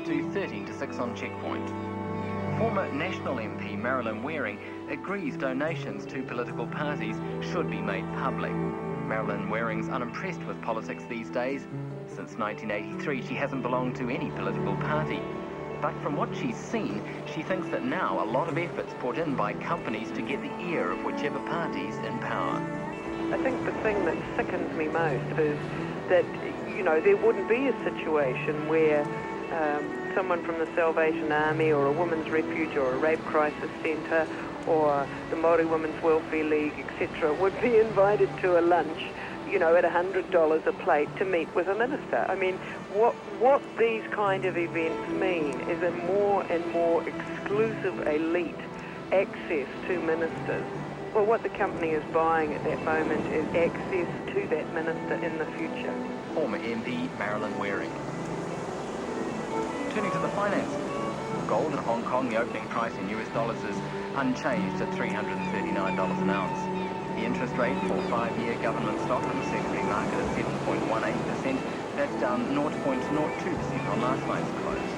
to 13-6 on checkpoint. Former National MP Marilyn Waring agrees donations to political parties should be made public. Marilyn Waring's unimpressed with politics these days. Since 1983, she hasn't belonged to any political party. But from what she's seen, she thinks that now a lot of effort's put in by companies to get the ear of whichever party's in power. I think the thing that sickens me most is that, there wouldn't be a situation where someone from the Salvation Army or a women's refuge or a rape crisis centre or the Maori Women's Welfare League, etc., would be invited to a lunch, at $100 a plate to meet with a minister. I mean, what these kind of events mean is a more and more exclusive elite access to ministers. Well, what the company is buying at that moment is access to that minister in the future. Former MP Marilyn Waring. Turning to the finances. Gold in Hong Kong, the opening price in US dollars is unchanged at $339 an ounce. The interest rate for 5-year government stock on the secondary market is 7.18%. That's down 0.02% on last night's close.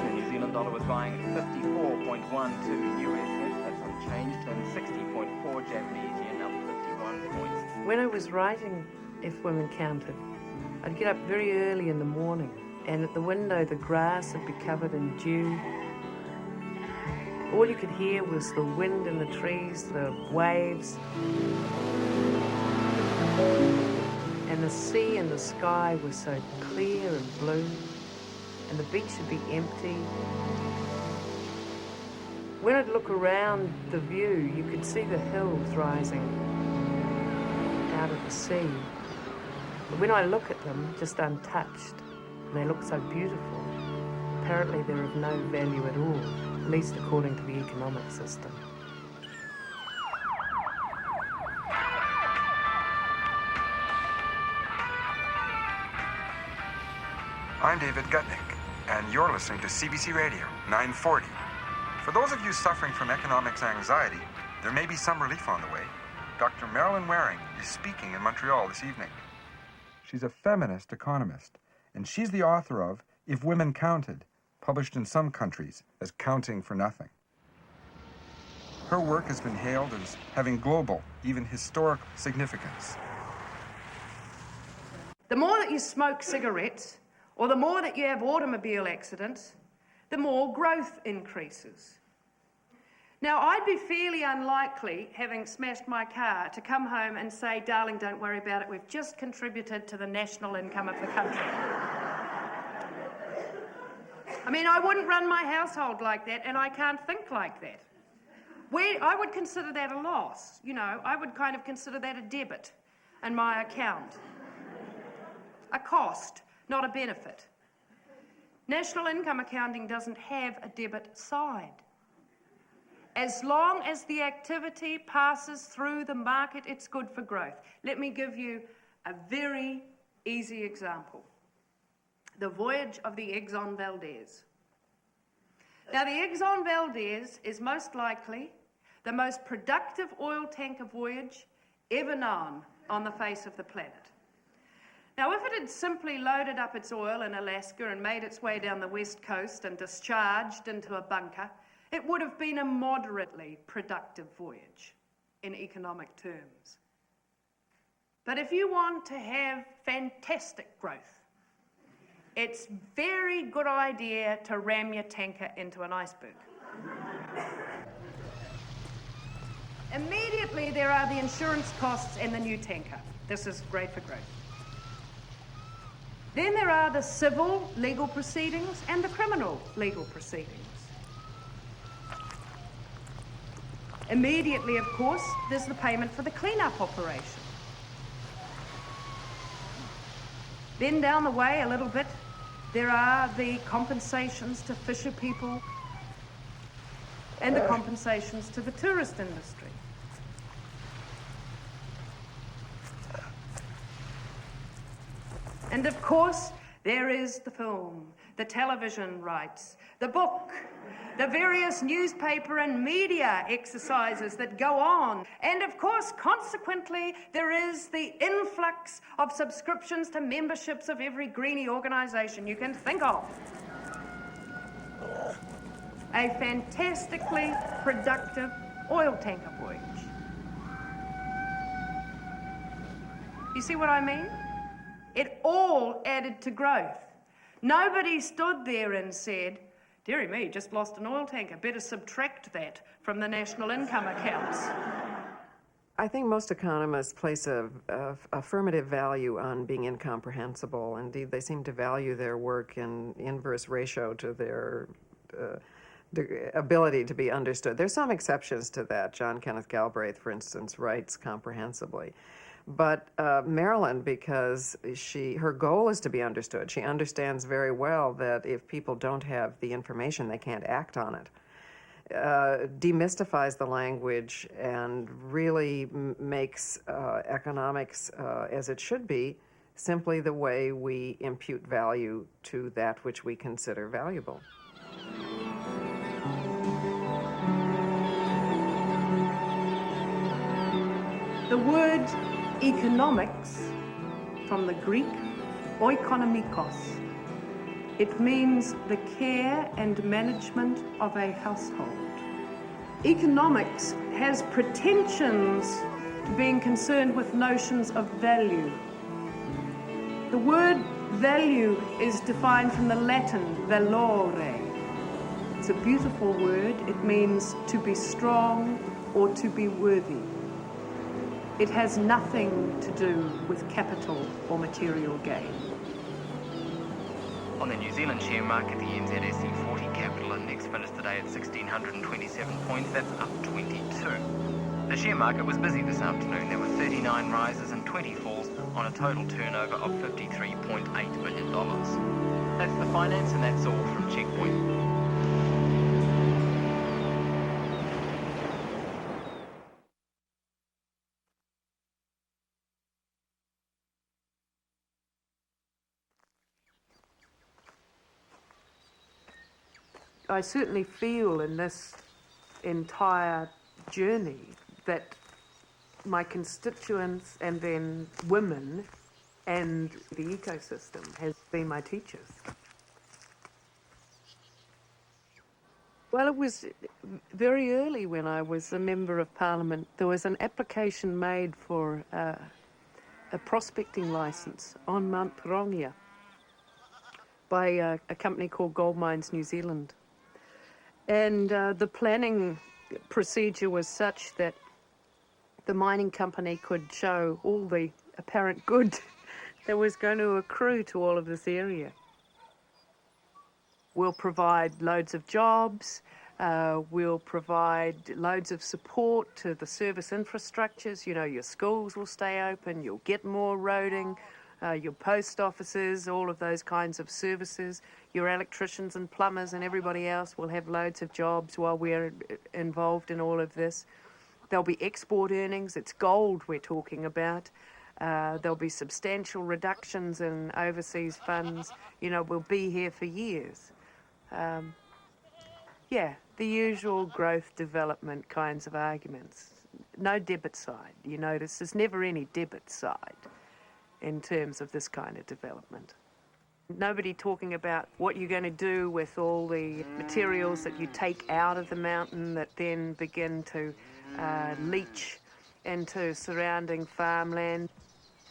The New Zealand dollar was buying 54.12 US cents. That's unchanged, and 60.4 Japanese yen, up 51 points. When I was writing If Women Counted, I'd get up very early in the morning, and at the window the grass would be covered in dew. All you could hear was the wind in the trees, the waves, and the sea and the sky were so clear and blue, and the beach would be empty. When I'd look around the view, you could see the hills rising out of the sea. But when I look at them, just untouched, they look so beautiful. Apparently they're of no value at all, at least according to the economic system. I'm David Gutnick, and you're listening to CBC Radio 940. For those of you suffering from economics anxiety, there may be some relief on the way. Dr. Marilyn Waring is speaking in Montreal this evening. She's a feminist economist, and she's the author of If Women Counted, published in some countries as Counting for Nothing. Her work has been hailed as having global, even historic significance. The more that you smoke cigarettes, or the more that you have automobile accidents, the more growth increases. Now, I'd be fairly unlikely, having smashed my car, to come home and say, darling, don't worry about it, we've just contributed to the national income of the country. I mean, I wouldn't run my household like that, and I can't think like that. I would consider that a loss, I would kind of consider that a debit in my account. A cost, not a benefit. National income accounting doesn't have a debit side. As long as the activity passes through the market, it's good for growth. Let me give you a very easy example. The voyage of the Exxon Valdez. Now, the Exxon Valdez is most likely the most productive oil tanker voyage ever known on the face of the planet. Now, if it had simply loaded up its oil in Alaska and made its way down the west coast and discharged into a bunker, it would have been a moderately productive voyage in economic terms. But if you want to have fantastic growth, it's a very good idea to ram your tanker into an iceberg. Immediately there are the insurance costs and the new tanker. This is great for growth. Then there are the civil legal proceedings and the criminal legal proceedings. Immediately, of course, there's the payment for the clean-up operation. Then down the way a little bit, there are the compensations to fisher people and the compensations to the tourist industry. And of course, there is the film, the television rights, the book, the various newspaper and media exercises that go on. And of course, consequently, there is the influx of subscriptions to memberships of every greenie organisation you can think of. a fantastically productive oil tanker voyage. You see what I mean? It all added to growth. Nobody stood there and said, dearie me, just lost an oil tanker, better subtract that from the national income accounts. I think most economists place a affirmative value on being incomprehensible. Indeed, they seem to value their work in inverse ratio to their ability to be understood. There's some exceptions to that. John Kenneth Galbraith, for instance, writes comprehensibly. But Marilyn, because her goal is to be understood, she understands very well that if people don't have the information, they can't act on it. Demystifies the language and really makes economics, as it should be, simply the way we impute value to that which we consider valuable. The word economics, from the Greek oikonomikos, it means the care and management of a household. Economics has pretensions to being concerned with notions of value. The word value is defined from the Latin valore. It's a beautiful word. It means to be strong or to be worthy. It has nothing to do with capital or material gain. On the New Zealand share market, the NZSE 40 Capital Index finished the day at 1,627 points. That's up 22. The share market was busy this afternoon. There were 39 rises and 20 falls on a total turnover of $53.8 billion. That's the finance, and that's all from Checkpoint. I certainly feel in this entire journey that my constituents and then women and the ecosystem has been my teachers. Well, it was very early when I was a Member of Parliament. There was an application made for a prospecting licence on Mount Pirongia by a company called Gold Mines New Zealand. And the planning procedure was such that the mining company could show all the apparent good that was going to accrue to all of this area. We'll provide loads of jobs, we'll provide loads of support to the service infrastructures. You know, your schools will stay open, you'll get more roading, your post offices, all of those kinds of services. Your electricians and plumbers and everybody else will have loads of jobs while we're involved in all of this. There'll be export earnings. It's gold we're talking about. There'll be substantial reductions in overseas funds. You know, we'll be here for years. Yeah, the usual growth development kinds of arguments. No debit side. You notice there's never any debit side in terms of this kind of development. Nobody talking about what you're going to do with all the materials that you take out of the mountain that then begin to leach into surrounding farmland.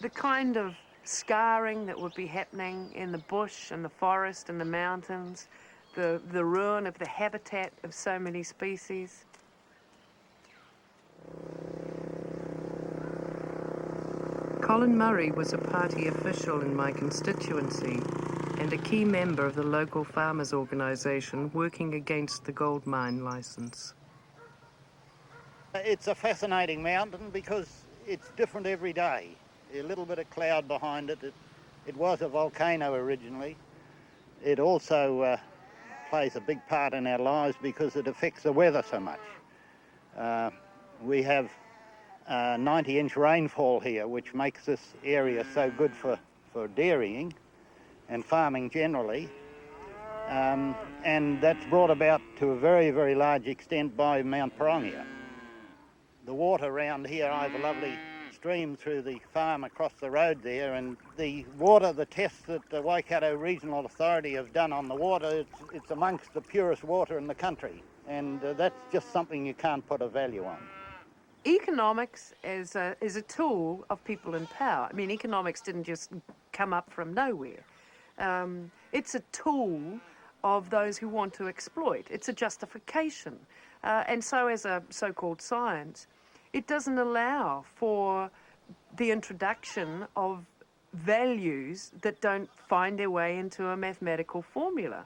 The kind of scarring that would be happening in the bush and the forest and the mountains, the ruin of the habitat of so many species. Colin Murray was a party official in my constituency and a key member of the local farmers' organisation working against the gold mine licence. It's a fascinating mountain because it's different every day. A little bit of cloud behind it. It was a volcano originally. It also plays a big part in our lives because it affects the weather so much. We have 90-inch rainfall here, which makes this area so good for dairying and farming generally. And that's brought about to a very, very large extent by Mount Pirongia. The water around here, I have a lovely stream through the farm across the road there, and the water, the tests that the Waikato Regional Authority have done on the water, it's amongst the purest water in the country, and that's just something you can't put a value on. Economics is a tool of people in power. I mean, economics didn't just come up from nowhere. It's a tool of those who want to exploit. It's a justification. And so as a so-called science, it doesn't allow for the introduction of values that don't find their way into a mathematical formula.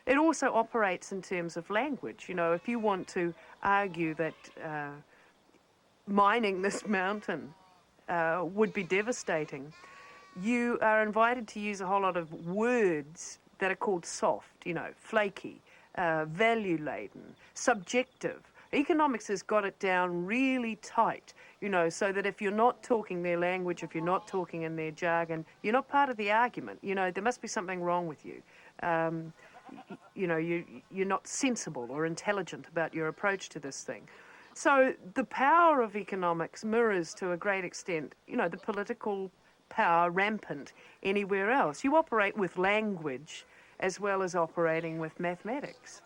It also operates in terms of language. You know, if you want to argue that mining this mountain would be devastating, you are invited to use a whole lot of words that are called soft, you know, flaky, value-laden, subjective. Economics has got it down really tight, you know, so that if you're not talking their language, if you're not talking in their jargon, you're not part of the argument. You know, there must be something wrong with you. You know, you're not sensible or intelligent about your approach to this thing. So the power of economics mirrors to a great extent, you know, the political power rampant anywhere else. You operate with language as well as operating with mathematics.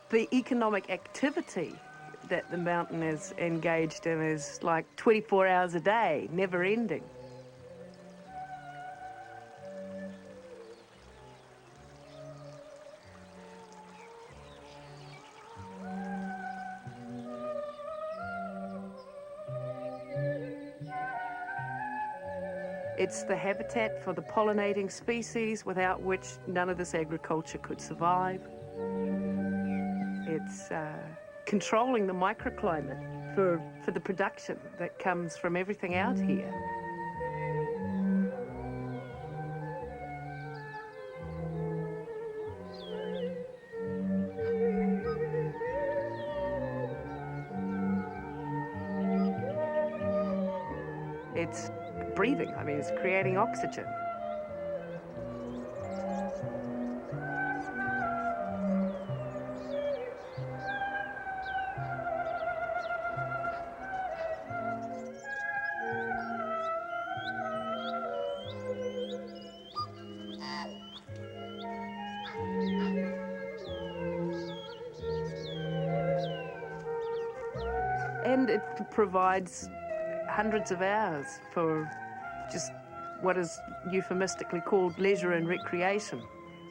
The economic activity that the mountain is engaged in is like 24 hours a day, never ending. It's the habitat for the pollinating species without which none of this agriculture could survive. It's controlling the microclimate for the production that comes from everything out here. It's breathing, I mean, it's creating oxygen. And it provides hundreds of hours for just what is euphemistically called leisure and recreation,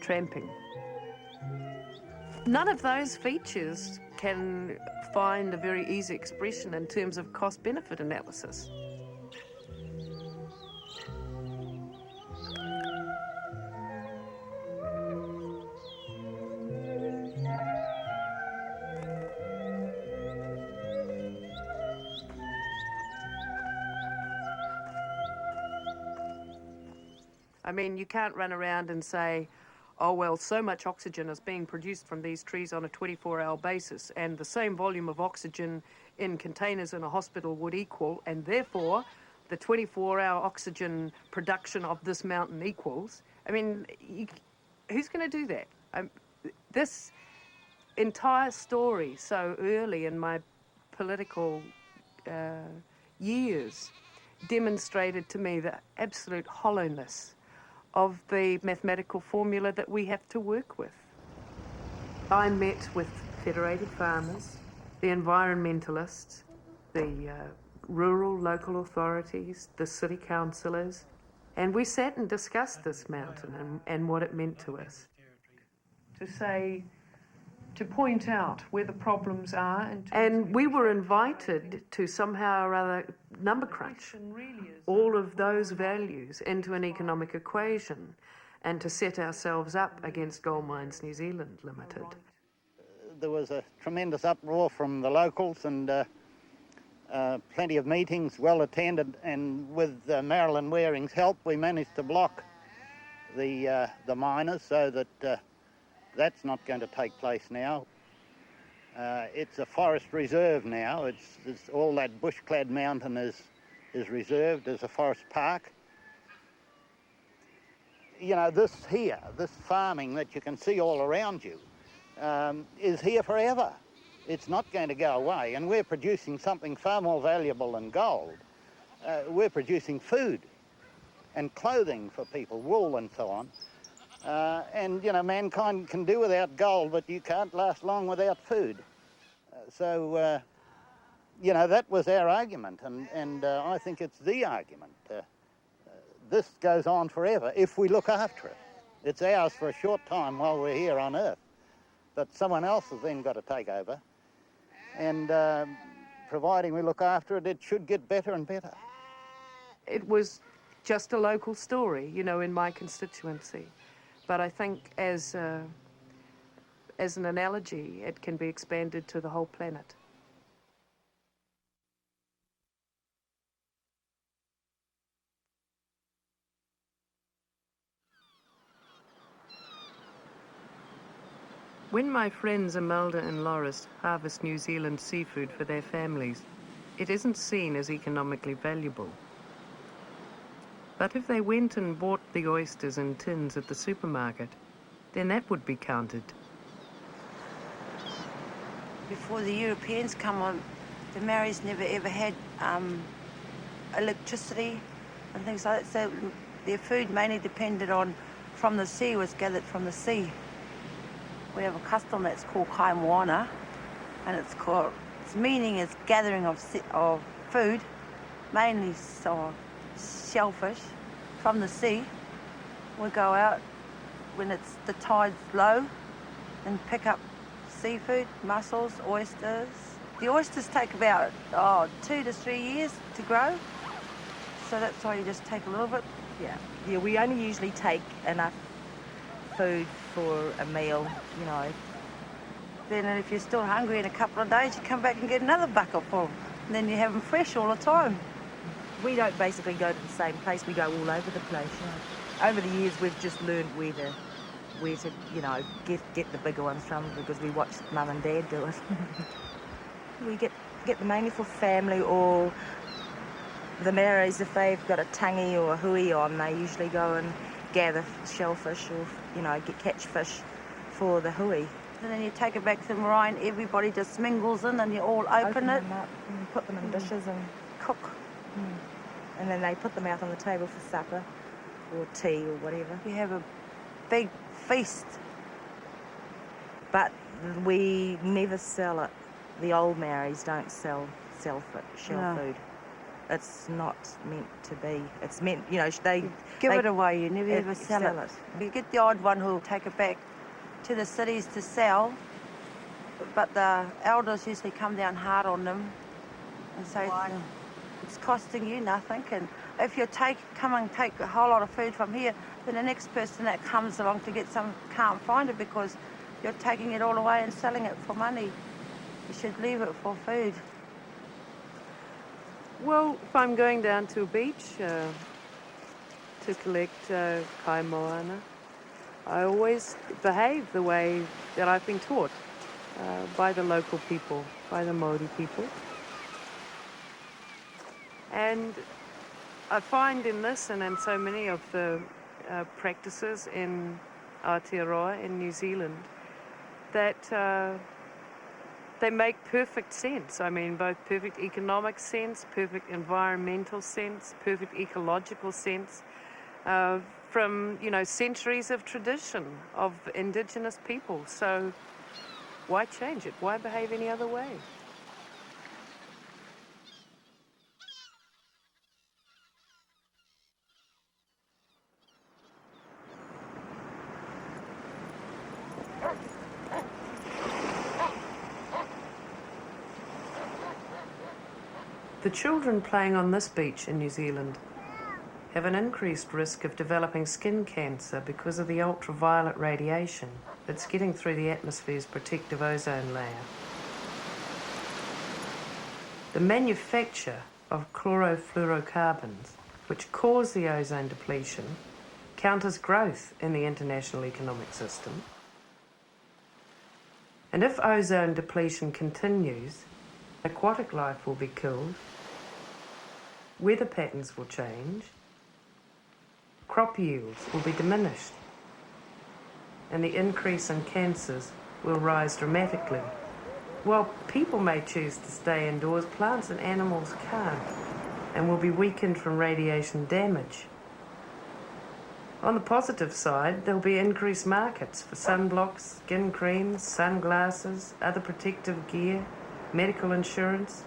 tramping. None of those features can find a very easy expression in terms of cost-benefit analysis. I mean, you can't run around and say, oh, well, so much oxygen is being produced from these trees on a 24-hour basis, and the same volume of oxygen in containers in a hospital would equal, and therefore the 24-hour oxygen production of this mountain equals. I mean, who's going to do that? This entire story so early in my political years demonstrated to me the absolute hollowness of the mathematical formula that we have to work with. I met with federated farmers, the environmentalists, the rural local authorities, the city councillors, and we sat and discussed this mountain and what it meant to us. To point out where the problems are. And we were invited to somehow or other number crunch all of those values into an economic equation and to set ourselves up against Gold Mines New Zealand Limited. There was a tremendous uproar from the locals and plenty of meetings, well attended, and with Marilyn Waring's help we managed to block the miners so that that's not going to take place now. It's a forest reserve now. It's all that bush-clad mountain is reserved as a forest park. You know, this farming that you can see all around you is here forever. It's not going to go away, and we're producing something far more valuable than gold. we're producing food and clothing for people, wool and so on. And, you know, mankind can do without gold, but you can't last long without food. So, you know, that was our argument, and I think it's the argument. This goes on forever if we look after it. It's ours for a short time while we're here on Earth, but someone else has then got to take over, and providing we look after it, it should get better and better. It was just a local story, you know, in my constituency. But I think as an analogy, it can be expanded to the whole planet. When my friends Imelda and Loris harvest New Zealand seafood for their families, it isn't seen as economically valuable. But if they went and bought the oysters in tins at the supermarket, then that would be counted. Before the Europeans come on, the Maoris never ever had electricity and things like that, so their food mainly depended on from the sea, was gathered from the sea. We have a custom that's called kai moana, and its meaning is gathering of food, mainly shellfish from the sea. We go out when the tide's low and pick up seafood, mussels, oysters. The oysters take about 2 to 3 years to grow, so that's why you just take a little bit. Yeah, we only usually take enough food for a meal, you know. Then if you're still hungry in a couple of days, you come back and get another bucket full, and then you have them fresh all the time. We don't basically go to the same place, we go all over the place. You know. Over the years, we've just learned where to you know, get the bigger ones from, because we watched Mum and Dad do it. We get them mainly for family, or the Maoris, if they've got a tangi or a hui on, they usually go and gather shellfish or, you know, catch fish for the hui. And then you take it back to the marae and everybody just mingles in and you all open it. Them up and put them in dishes and cook. And then they put them out on the table for supper or tea or whatever. You have a big feast. But we never sell it. The old Maoris don't sell shell food. It's not meant to be. It's meant, you know, they give it away. You never ever sell it. You get the odd one who'll take it back to the cities to sell, but the elders usually come down hard on them and say it's costing you nothing. And if you come and take a whole lot of food from here, then the next person that comes along to get some can't find it because you're taking it all away and selling it for money. You should leave it for food. Well, if I'm going down to a beach to collect kai moana, I always behave the way that I've been taught by the local people, by the Maori people. And I find in this and in so many of the practices in Aotearoa in New Zealand that they make perfect sense. I mean, both perfect economic sense, perfect environmental sense, perfect ecological sense, from, you know, centuries of tradition of indigenous people. So why change it? Why behave any other way? The children playing on this beach in New Zealand have an increased risk of developing skin cancer because of the ultraviolet radiation that's getting through the atmosphere's protective ozone layer. The manufacture of chlorofluorocarbons, which cause the ozone depletion, counters growth in the international economic system. And if ozone depletion continues, aquatic life will be killed, weather patterns will change, crop yields will be diminished, and the increase in cancers will rise dramatically. While people may choose to stay indoors, plants and animals can't. and will be weakened from radiation damage. On the positive side, there'll be increased markets for sunblocks, skin creams, sunglasses, other protective gear, medical insurance.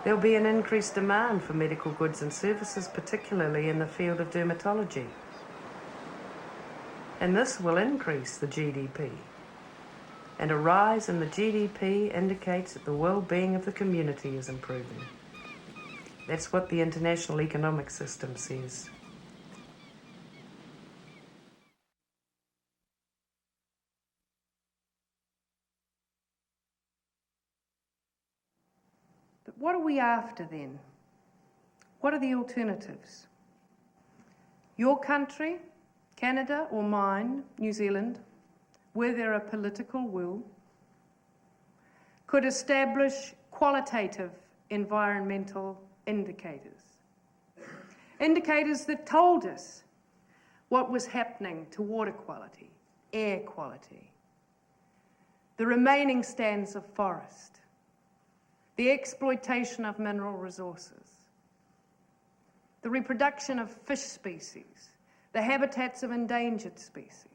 There'll be an increased demand for medical goods and services, particularly in the field of dermatology. And this will increase the GDP. And a rise in the GDP indicates that the well-being of the community is improving. That's what the international economic system says. But what are we after then? What are the alternatives? Your country, Canada, or mine, New Zealand, where there are political will, could establish qualitative environmental indicators. Indicators that told us what was happening to water quality, air quality, the remaining stands of forest, the exploitation of mineral resources, the reproduction of fish species, the habitats of endangered species.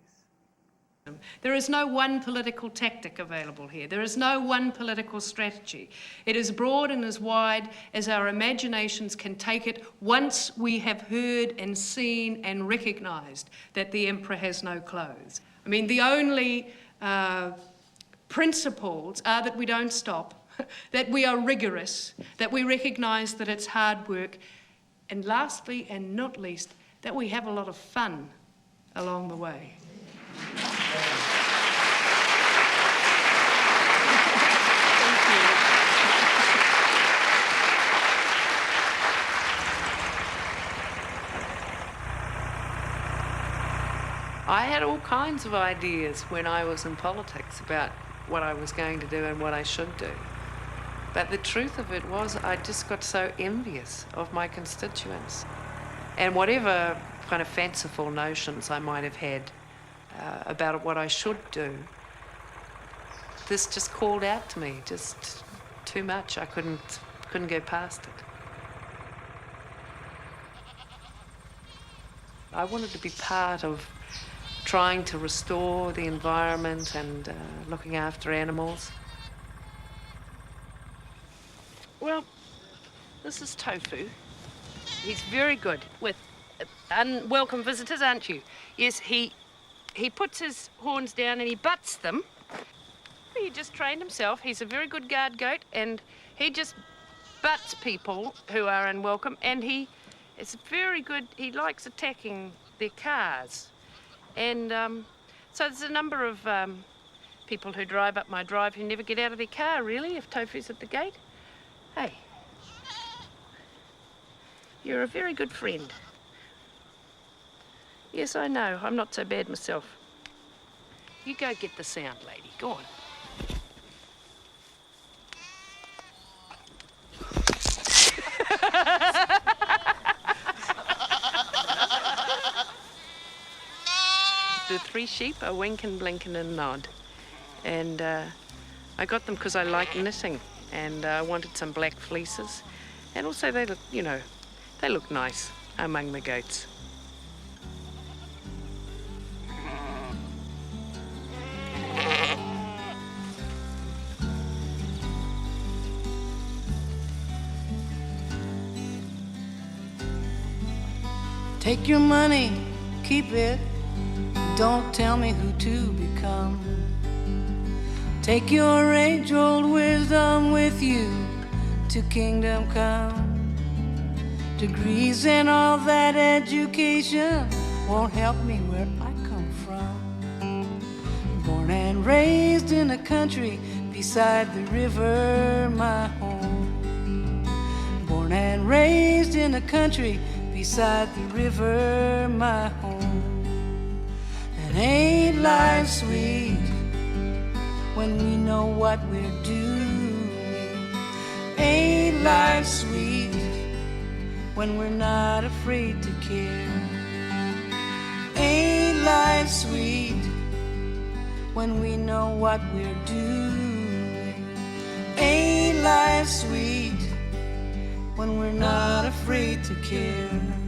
There is no one political tactic available here. There is no one political strategy. It is broad and as wide as our imaginations can take it once we have heard and seen and recognised that the emperor has no clothes. I mean, the only principles are that we don't stop, that we are rigorous, that we recognise that it's hard work, and lastly and not least, that we have a lot of fun along the way. I had all kinds of ideas when I was in politics about what I was going to do and what I should do. But the truth of it was I just got so envious of my constituents. And whatever kind of fanciful notions I might have had about what I should do, this just called out to me, just too much. I couldn't go past it. I wanted to be part of trying to restore the environment and looking after animals. Well, this is Tofu. He's very good with unwelcome visitors, aren't you? Yes, he puts his horns down and he butts them. He just trained himself. He's a very good guard goat, and he just butts people who are unwelcome, and it's very good. He likes attacking their cars. And so there's a number of people who drive up my drive who never get out of their car, really, if Tofu's at the gate. Hey, you're a very good friend. Yes, I know. I'm not so bad myself. You go get the sound, lady. Go on. The three sheep are Wink and Blink and a Nod. And I got them because I like knitting, and I wanted some black fleeces. And also they look, they look nice among the goats. Take your money, keep it. Don't tell me who to become. Take your age-old wisdom with you to kingdom come. Degrees and all that education won't help me where I come from. Born and raised in a country beside the river, my home. Born and raised in a country beside the river, my home. And ain't life sweet when we know what we're doing? Ain't life sweet when we're not afraid to care? Ain't life sweet when we know what we're doing? Ain't life sweet when we're not afraid to care.